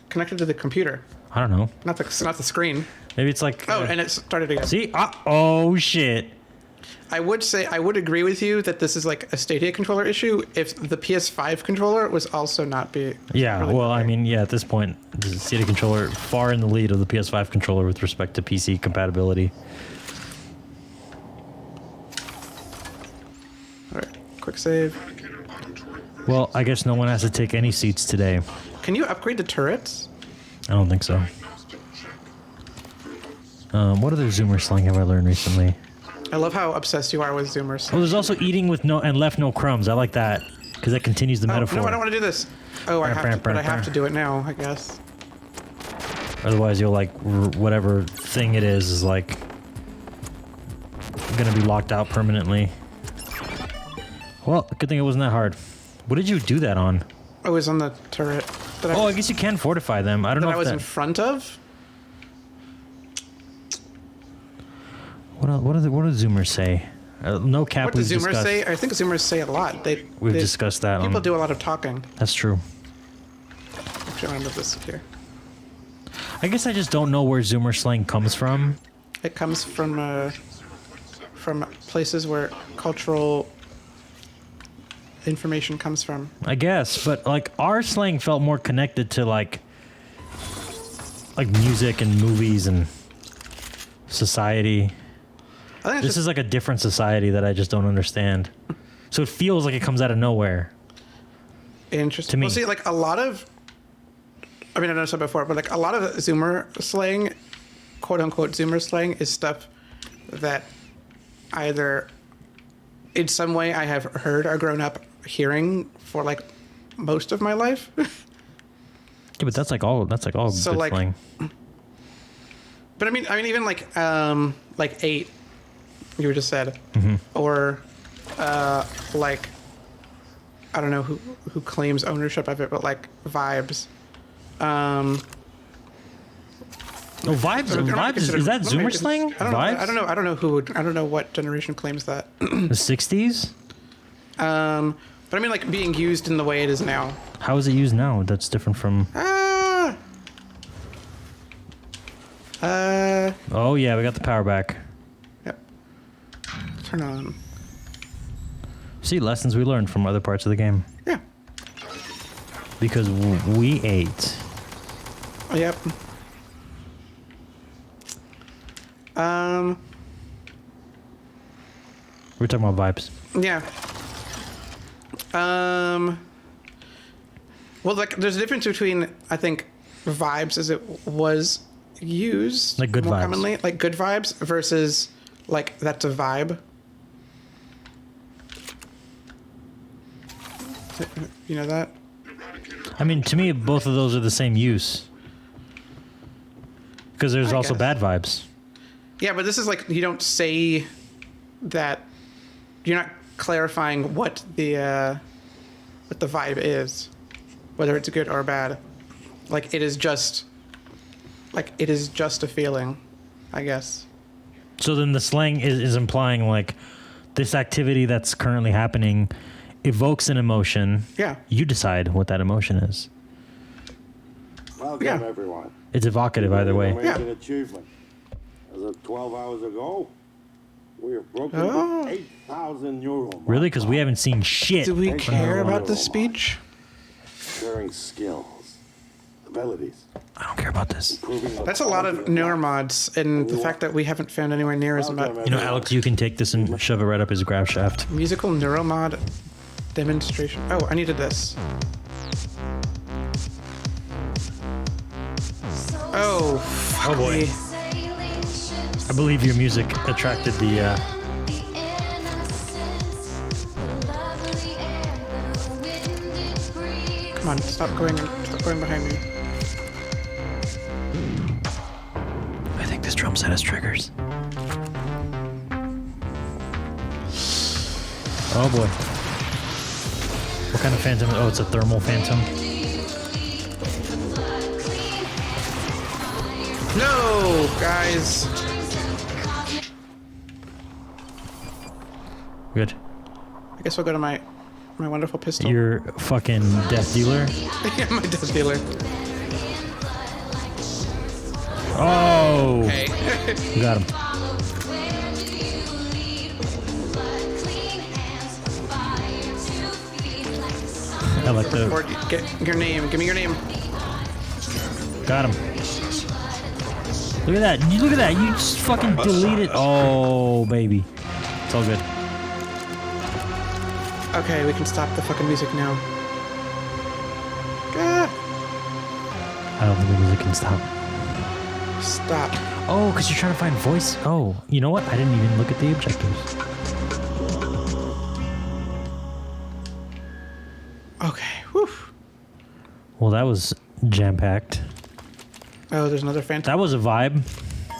connected to the computer, I don't know. not the screen. Maybe it's like. Oh, and it started again. See? Oh shit. I would agree with you that this is like a Stadia controller issue if the PS5 controller was also not be. Yeah, really well, I working. mean, yeah, at this point, the Stadia controller far in the lead of the PS5 controller with respect to PC compatibility. All right, quick save. Well, I guess no one has to take any seats today. Can you upgrade the turrets? I don't think so. What other Zoomer slang have I learned recently? I love how obsessed you are with Zoomers. Oh, there's also eating with no and left no crumbs. I like that because that continues the metaphor. No, I don't want to do this. Oh, I have to, but I have to do it now, I guess. Otherwise, you'll like whatever thing it is like gonna be locked out permanently. Well, good thing it wasn't that hard. What did you do that on? I was on the turret. That Oh, I guess you can fortify them. I don't know I if was that... in front of. What do Zoomers say? No cap. What do we've Zoomers discussed. say? I think Zoomers say a lot. We've discussed that. People do a lot of talking. That's true. Actually, I want to move this here. I guess I just don't know where Zoomer slang comes from. It comes from places where cultural information comes from. I guess, but like our slang felt more connected to like music and movies and society. I think it's This just, is like a different society that I just don't understand. So it feels like it comes out of nowhere. Interesting. To me. Well, see, like a lot of, I mean, I know I said before, but like a lot of Zoomer slang, quote unquote Zoomer slang, is stuff that either in some way I have heard or grown up hearing for like most of my life. Yeah, but that's like all So, good like, slang. But I mean, even like 8, you just said, or like, I don't know who claims ownership of it, but like vibes. Oh, vibes is that Zoomer slang? I don't know. Vibes? I don't know I don't know what generation claims that. The 60s? But I mean, like being used in the way it is now. How is it used now? That's different from. Oh yeah, we got the power back. Yep. Turn on. See, lessons we learned from other parts of the game. Yeah. Because we ate. Yep. We're talking about vibes. Yeah. Well, like, there's a difference between, I think, vibes as it was used Like good more vibes. commonly, like good vibes versus like that's a vibe. You know that? I mean, to me, both of those are the same use. Because there's I also guess. bad vibes. Yeah, but this is like you don't say that. You're not clarifying what the vibe is, whether it's good or bad. Like it is just a feeling, I guess. So then the slang is implying like this activity that's currently happening evokes an emotion. Yeah. You decide what that emotion is. Welcome, Yeah. everyone. It's evocative either way. Amazing Yeah. achievement. As of 12 hours ago, we have broken Oh. the 8,000 euro mark. Really? Because we haven't seen shit. Do we Thank care you. about this speech? Sharing skills, abilities, I don't care about this. improving the That's a lot of quality newer mods, and the fact that we haven't found anywhere near as much You know, Alex, you can take this and shove it right up his grab shaft. musical neuromod demonstration. Oh, I needed this. Oh, Oh boy. me. I believe your music attracted the. Come on, stop going behind me. I think this drum set has triggers. Oh boy. What kind of phantom? Oh, it's a thermal phantom. No, guys. Good. I guess I'll go to my wonderful pistol. You're fucking death dealer. Yeah, my death dealer. Oh, Hey. you got him. I like the. Or get your name. Give me your name. Got him. Look at that. Look at that. You just fucking deleted. Oh, baby. It's all good. Okay, we can stop the fucking music now. Ah, I don't think the music can stop. stop. Oh, because you're trying to find voice. Oh, you know what? I didn't even look at the objectives. Okay. Whew. Well, that was jam-packed. Oh, there's another phantom. That was a vibe.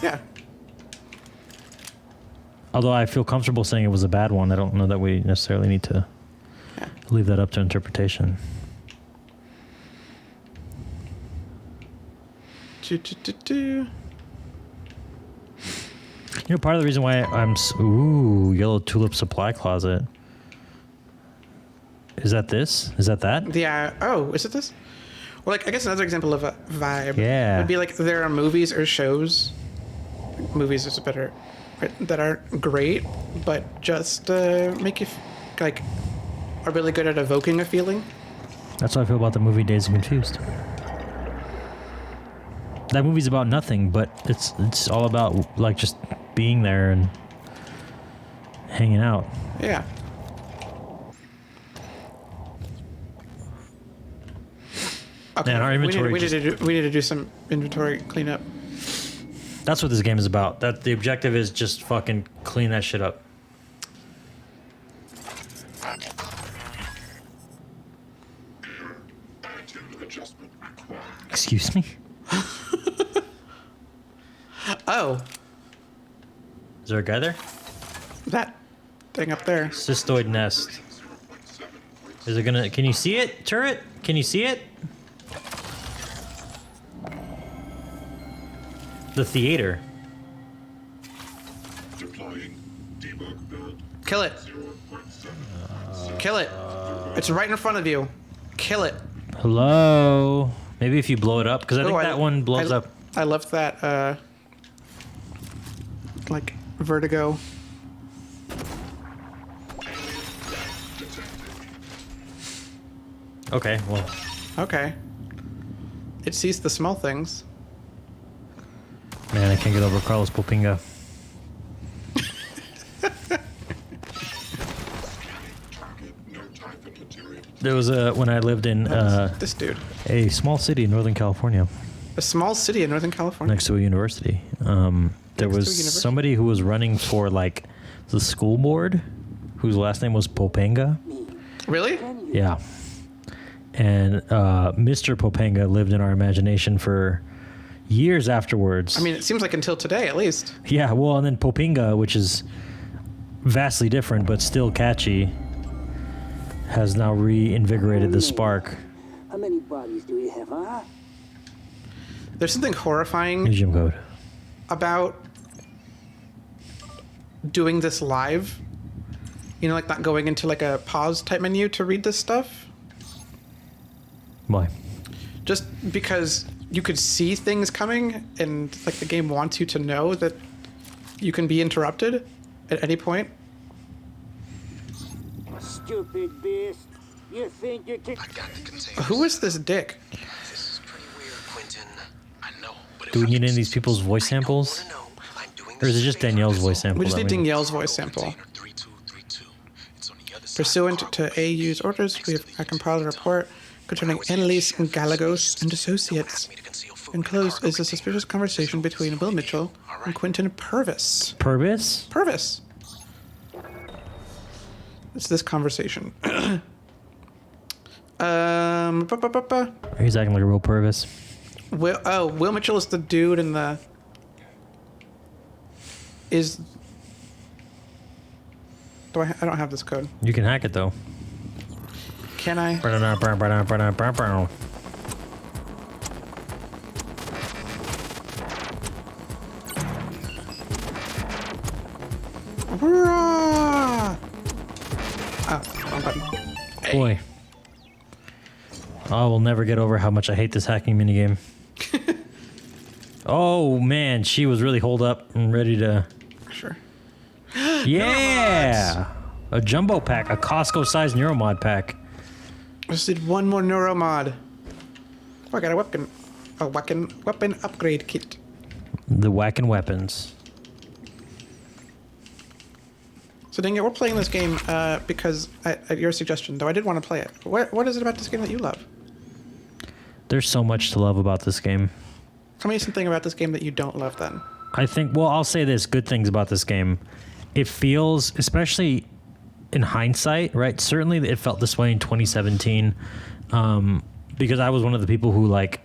Yeah. Although I feel comfortable saying it was a bad one. I don't know that we necessarily need to leave that up to interpretation. Do. You know, part of the reason why I'm... Ooh, yellow tulip supply closet. Is that this? Is that that? Yeah. Oh, is it this? Well, like, I guess another example of a vibe Yeah. would be like there are movies or shows. Movies is better, right, that aren't great, but just make you like are really good at evoking a feeling. That's how I feel about the movie Days of Confused. That movie's about nothing, but it's all about like just being there and hanging out. Yeah. Okay. Man, our inventory we need to do some inventory cleanup. That's what this game is about. That the objective is just fucking clean that shit up. Excuse me? Oh, Is there a guy there? that thing up there. Cystoid nest. Is it gonna... Can you see it, turret? Can you see it? The theater. Kill it. Kill it. It's right in front of you. Kill it. Hello? Maybe if you blow it up, because I think Oh, that one blows up. I love that, like, vertigo. Okay, well... Okay. It sees the small things. Man, I can't get over Carlos Popinga. There was a... When I lived in This dude. a small city in Northern California, A small city in Northern California. next to a university, there Next to a was university? somebody who was running for, like, the school board, whose last name was Popinga. Really? Yeah. And Mr. Popanga lived in our imagination for years afterwards. I mean, it seems like until today, at least. Yeah, well, and then Popinga, which is vastly different but still catchy, has now reinvigorated the spark. How many bodies do we have, huh? There's something horrifying Here's gym code. about doing this live. You know, like not going into like a pause type menu to read this stuff. Why? Just because you could see things coming and like the game wants you to know that you can be interrupted at any point. Stupid beast. You think you can... I got the containers. Who is this dick? This is pretty weird, Quentin. I know, but if Do we I need can any of these just- people's voice I don't samples? wanna know. I'm doing Or is it this just favor Danielle's as voice well. sample? We just that need we need? Danielle's voice sample. Container 3232. It's on the other side Pursuant of the to cargo bay. AU's orders, we have compiled a report concerning Annalise and Galagos and associates. Enclosed is a suspicious conversation between Will Mitchell and Quentin Purvis. Purvis? Purvis. It's this conversation. He's acting like a real Purvis. Will Mitchell is the dude in the... I don't have this code. You can hack it, though. Can I? Hurrah! Oh, wrong button. Boy. I will never get over how much I hate this hacking minigame. Oh, man. She was really holed up and ready to... Sure. Yeah! A jumbo pack. A Costco-sized Neuromod pack. I just need one more neuromod. Oh, I got a weapon upgrade kit. The whacking weapons. So, Daniel, we're playing this game because, at your suggestion, though I did want to play it. What is it about this game that you love? There's so much to love about this game. Tell me something about this game that you don't love, then. I think, well, I'll say this, good things about this game. It feels, especially in hindsight, right? Certainly it felt this way in 2017 because I was one of the people who, like,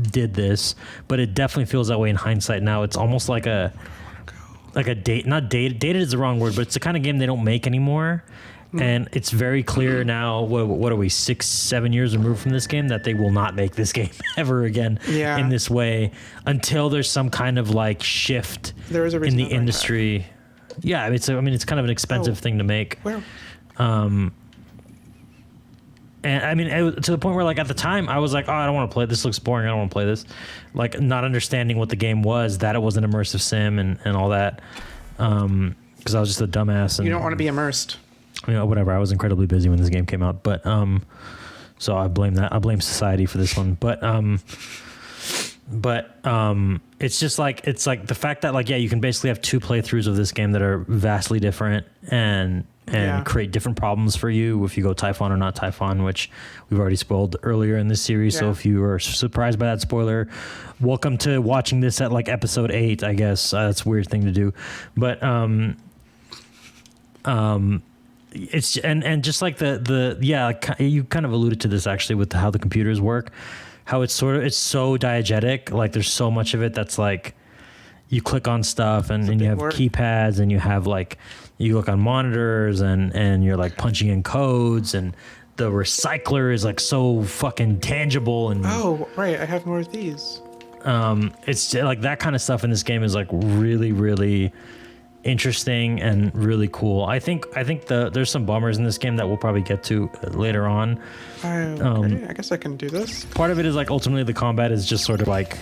did this, but it definitely feels that way in hindsight now. It's almost like a dated is the wrong word, but it's the kind of game they don't make anymore. And it's very clear now, what are we, 6-7 years removed from this game, that they will not make this game ever again in this way until there's some kind of like shift There is a in reason the behind industry. Yeah, it's kind of an expensive thing to make. Where? And I mean, to the point where, like, at the time, I was like, oh, I don't want to play this. Looks boring. I don't want to play this. Like, not understanding what the game was, that it was an immersive sim and all that. Because I was just a dumbass. And, You don't want to be immersed. you know, whatever. I was incredibly busy when this game came out. But, so I blame that. I blame society for this one. But, but it's just like the fact that like you can basically have 2 playthroughs of this game that are vastly different and create different problems for you if you go Typhon or not Typhon, which we've already spoiled earlier in this series. So if you are surprised by that spoiler, welcome to watching this at like episode 8, I guess. That's a weird thing to do, but it's and just like you kind of alluded to this actually with how the computers work, how it's so diegetic. Like there's so much of it that's like you click on stuff and you have keypads and you have like you look on monitors and you're like punching in codes, and the recycler is like so fucking tangible. And oh right, I have more of these. It's like that kind of stuff in this game is like really, really interesting and really cool. I think there's some bummers in this game that we'll probably get to later on. Okay, I guess I can do this. Part of it is like ultimately the combat is just sort of like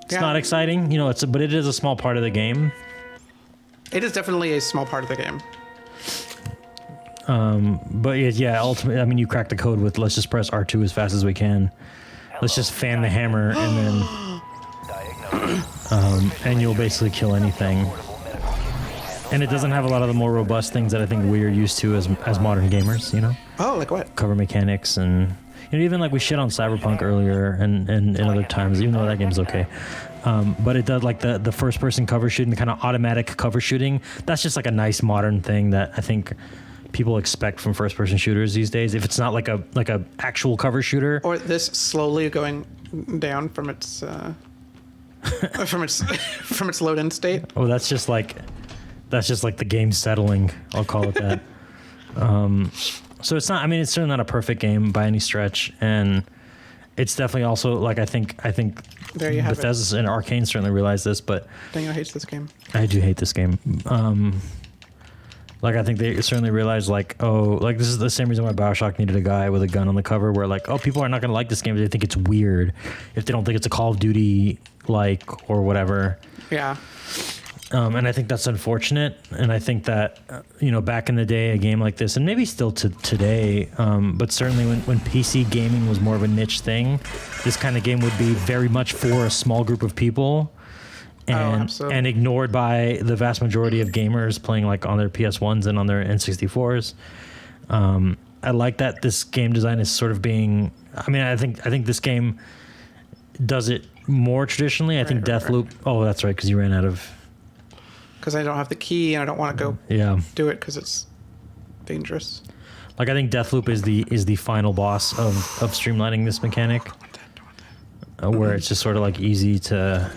it's not exciting, you know. But it is a small part of the game. It is definitely a small part of the game. But yeah, ultimately, I mean, you crack the code with let's just press R2 as fast as we can. Let's just fan the hammer and then and you'll basically kill anything. And it doesn't have a lot of the more robust things that I think we're used to as modern gamers, you know? Oh, like what? Cover mechanics and even like we shit on Cyberpunk earlier and other times, even though that game's okay. But it does like the first person cover shooting, the kind of automatic cover shooting. That's just like a nice modern thing that I think people expect from first person shooters these days. If it's not like a actual cover shooter, or this slowly going down from its from its load in state. Oh, that's just like the game settling. I'll call it that. So it's not. I mean, it's certainly not a perfect game by any stretch, and it's definitely also like I think there you have Bethesda and Arcane certainly realize this, but Daniel hates this game. I do hate this game. Like I think they certainly realize like, oh, like this is the same reason why BioShock needed a guy with a gun on the cover, where like, oh, people are not going to like this game if they think it's weird, if they don't think it's a Call of Duty like or whatever. Yeah. And I think that's unfortunate. And I think that, back in the day, a game like this, and maybe still to today, but certainly when PC gaming was more of a niche thing, this kind of game would be very much for a small group of people and ignored by the vast majority of gamers playing like on their PS1s and on their N64s. I like that this game design is sort of being, I mean, I think this game does it more traditionally. I think Deathloop, oh, that's right, because you ran out of... Because I don't have the key and I don't want to go do it because it's dangerous. Like I think Deathloop is the final boss of streamlining this mechanic, where it's just sort of like easy to.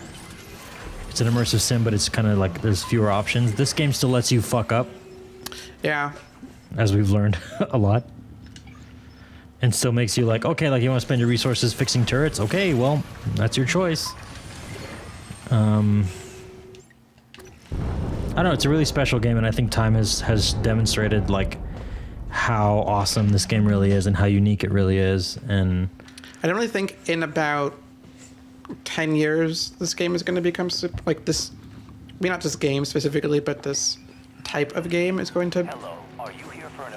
It's an immersive sim, but it's kind of like there's fewer options. This game still lets you fuck up. Yeah. As we've learned a lot. And still makes you like, okay, like you want to spend your resources fixing turrets? Okay, well, that's your choice. I don't know, it's a really special game, and I think time has demonstrated like how awesome this game really is and how unique it really is. And I don't really think in about 10 years this game is going to become like this. I mean, not this game specifically, but this type of game is going to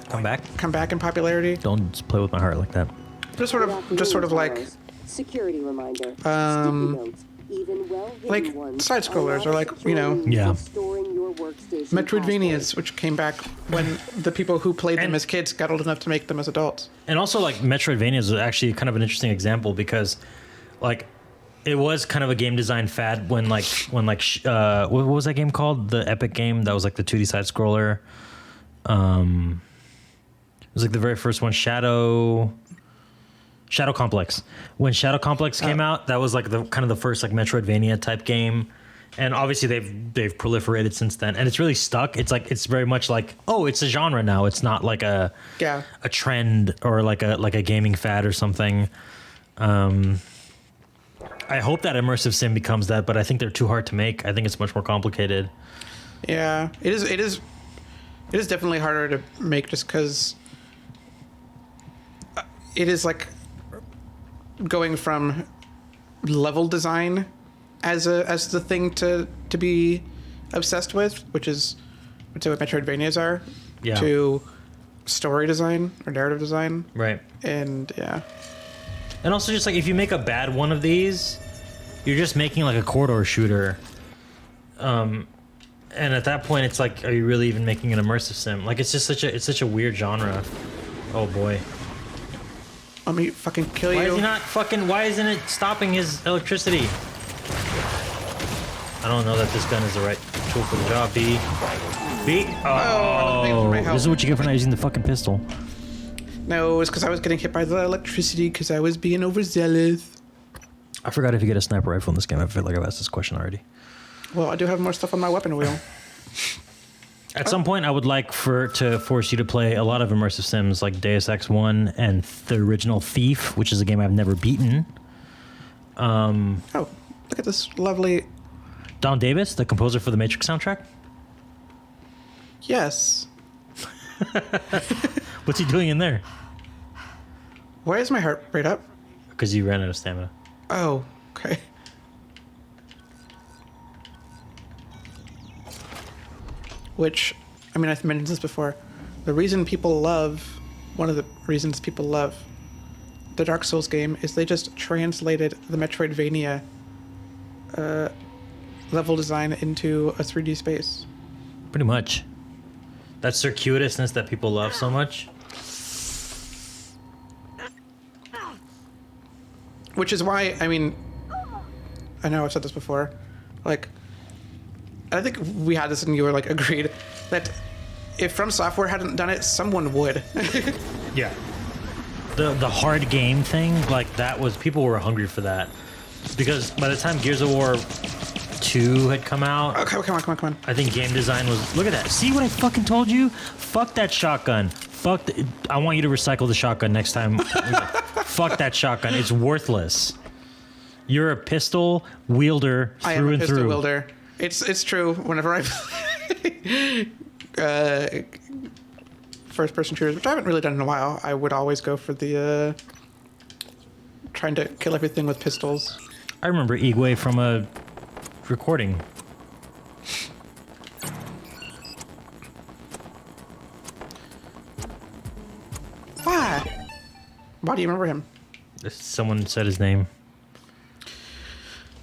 come back in popularity. Don't play with my heart like that. Just sort of like security reminder. Like side scrollers or like Metroidvanias, which came back when the people who played them as kids got old enough to make them as adults. And also like Metroidvanias is actually kind of an interesting example because like it was kind of a game design fad when what was that game called? The Epic game that was like the 2D side scroller. It was like the very first one, Shadow Complex. When Shadow Complex came out, that was like the kind of the first like Metroidvania type game, and obviously they've proliferated since then, and it's really stuck. It's like it's very much like, oh, it's a genre now. It's not like a trend or like a gaming fad or something. I hope that immersive sim becomes that, but I think they're too hard to make. I think it's much more complicated. Yeah, it is definitely harder to make just because it is like going from level design as the thing to be obsessed with, which is what Metroidvanias are, to story design or narrative design. Right. And yeah. And also just like if you make a bad one of these, you're just making like a corridor shooter. And at that point, it's like, are you really even making an immersive sim? Like, it's just such a weird genre. Oh boy. Let me fucking kill you. Why is he not fucking? Why isn't it stopping his electricity? I don't know that this gun is the right tool for the job. B. Oh, this is what you get for not using the fucking pistol. No, it's because I was getting hit by the electricity because I was being overzealous. I forgot if you get a sniper rifle in this game. I feel like I've asked this question already. Well, I do have more stuff on my weapon wheel. At some point, I would like to force you to play a lot of immersive sims like Deus Ex 1 and the original Thief, which is a game I've never beaten. Oh, look at this lovely... Don Davis, the composer for the Matrix soundtrack. Yes. What's he doing in there? Why is my heart rate up? Because you ran out of stamina. Oh, okay. Which, I mean, I've mentioned this before. The reason people love, one of the reasons people love the Dark Souls game is they just translated the Metroidvania level design into a 3D space. Pretty much. That circuitousness that people love so much. Which is why, I mean, I know I've said this before, like, I think we had this and you were like agreed that if From Software hadn't done it, someone would. Yeah. The hard game thing, like that was, people were hungry for that. Because by the time Gears of War 2 had come out, Okay, come on. I think game design was, look at that. See what I fucking told you? Fuck that shotgun. I want you to recycle the shotgun next time. Fuck that shotgun. It's worthless. You're a pistol wielder through I am a and pistol through. wielder. It's true. Whenever I play first-person shooters, which I haven't really done in a while, I would always go for the trying to kill everything with pistols. I remember Igwe from a recording. Why? Why do you remember him? Someone said his name.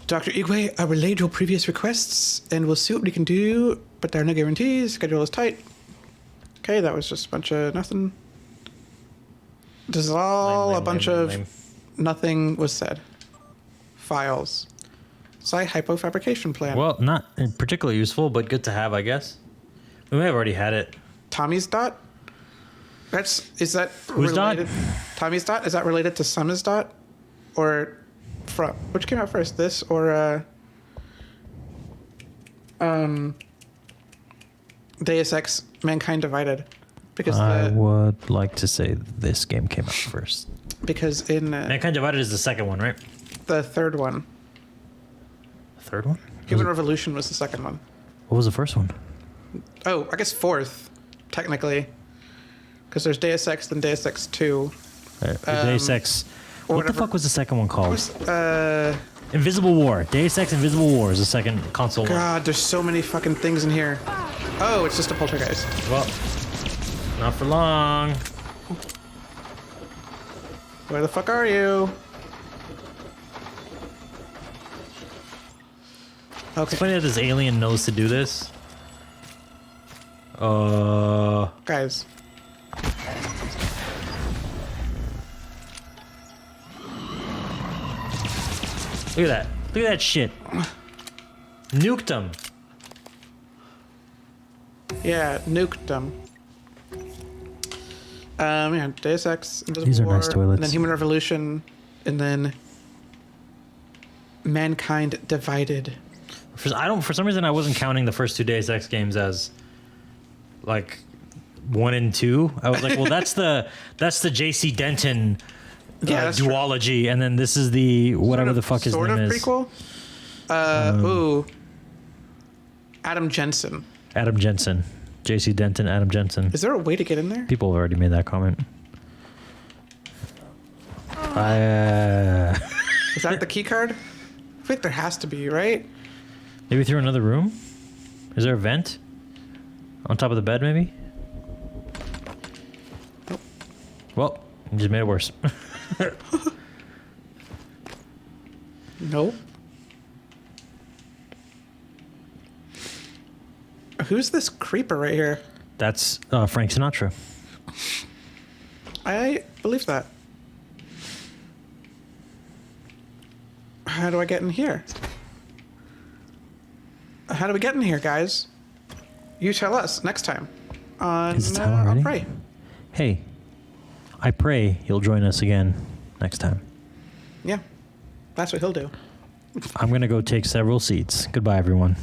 Dr. Igwe, I relayed your previous requests and we'll see what we can do, but there are no guarantees. Schedule is tight. Okay, that was just a bunch of nothing. This is all Lame, a bunch lame, of lame. nothing was said. Files. Site hypofabrication plan. Well, not particularly useful, but good to have, I guess. We may have already had it. Tommy's dot? Is that Whose dot? related? Tommy's dot? Is that related to Summer's dot? Or from which came out first? This or Deus Ex Mankind Divided? Because I would like to say this game came out first. because in Mankind Divided is the second one, right? the third one, The third one? Human Revolution was the second one. What was the first one? Oh, I guess fourth, technically. Because there's Deus Ex, then Deus Ex 2. Deus Ex. or What the whatever. fuck was the second one called? Was, Invisible War. Deus Ex Invisible War is the second console one. God, there's so many fucking things in here. Oh, it's just a poltergeist. Well, not for long. Where the fuck are you? It's Okay, funny that this alien knows to do this. guys. Look at that. Look at that shit. Nuked them. Yeah, nuked them. Yeah, Deus Ex, Invisible These are War, nice toilets. and then Human Revolution, and then Mankind Divided. For some reason I wasn't counting the first two Deus Ex games as like 1 and 2. I was like, well, that's the JC Denton Yeah, that's true. duology, and then this is the whatever the fuck his sort name of is. prequel. Adam Jensen. Adam Jensen. JC Denton, Adam Jensen. Is there a way to get in there? People have already made that comment. Is that the key card? I think there has to be, right? Maybe through another room? Is there a vent? On top of the bed, maybe? Well, you just made it worse. Nope. Who's this creeper right here? That's Frank Sinatra. I believe that. How do I get in here? How do we get in here, guys? You tell us next time. Is it time already? I'll pray. Hey, I pray you'll join us again next time. Yeah, that's what he'll do. I'm going to go take several seats. Goodbye, everyone.